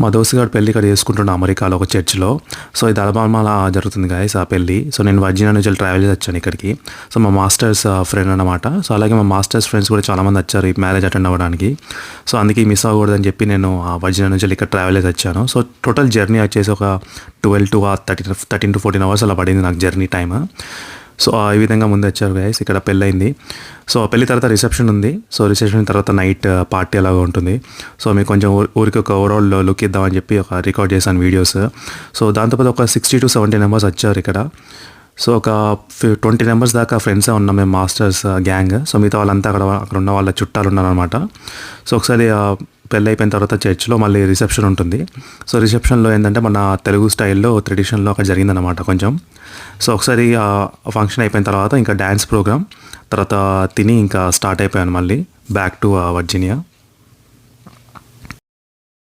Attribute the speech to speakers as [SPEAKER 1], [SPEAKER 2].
[SPEAKER 1] మా దోస్తుగాడు పెళ్ళి ఇక్కడ చేసుకుంటున్నా అమెరికాలో ఒక చర్చ్లో. సో ఇది అలా జరుగుతుంది గాయస్ ఆ పెళ్ళి. సో నేను వర్జీనియా నుంచి ట్రావెల్ చేసి వచ్చాను ఇక్కడికి. సో మా మాస్టర్స్ ఫ్రెండ్ అనమాట. సో అలాగే మా మాస్టర్స్ ఫ్రెండ్స్ కూడా చాలామంది వచ్చారు ఈ మ్యారేజ్ అటెండ్ అవ్వడానికి. సో అందుకే మిస్ అవ్వకూడదని చెప్పి నేను వర్జీనియా నుంచి ఇక్కడ ట్రావెల్ చేసి వచ్చాను. సో టోటల్ జర్నీ వచ్చేసి ఒక 12 to 13 to 14 అవర్స్ అలా పడింది నాకు జర్నీ టైమ్. సో ఈ విధంగా ముందు వచ్చారు గైస్. ఇక్కడ పెళ్ళయింది. సో పెళ్లి తర్వాత రిసెప్షన్ ఉంది. సో రిసెప్షన్ తర్వాత నైట్ పార్టీ అలాగా ఉంటుంది. సో మీకు కొంచెం ఊరికి ఒక ఓవరాల్ లుక్ ఇద్దామని చెప్పి ఒక రికార్డ్ చేశాను వీడియోస్. సో దాంతోపాటు ఒక 60 to 70 మెంబర్స్ వచ్చారు ఇక్కడ. సో ఒక 20 మెంబర్స్ దాకా ఫ్రెండ్సే ఉన్నాం మేము, మాస్టర్స్ గ్యాంగ్. సో మిగతా వాళ్ళంతా అక్కడ ఉన్న వాళ్ళ చుట్టాలు ఉన్నారనమాట. సో ఒకసారి పెళ్ళి అయిపోయిన తర్వాత చర్చ్లో మళ్ళీ రిసెప్షన్ ఉంటుంది. సో రిసెప్షన్లో ఏంటంటే మన తెలుగు స్టైల్లో ట్రెడిషన్లో అక్కడ జరిగిందనమాట కొంచెం. సో ఒకసారి ఫంక్షన్ అయిపోయిన తర్వాత ఇంకా డ్యాన్స్ ప్రోగ్రామ్ తర్వాత తిని ఇంకా స్టార్ట్ అయిపోయాను మళ్ళీ బ్యాక్ టు వర్జీనియా.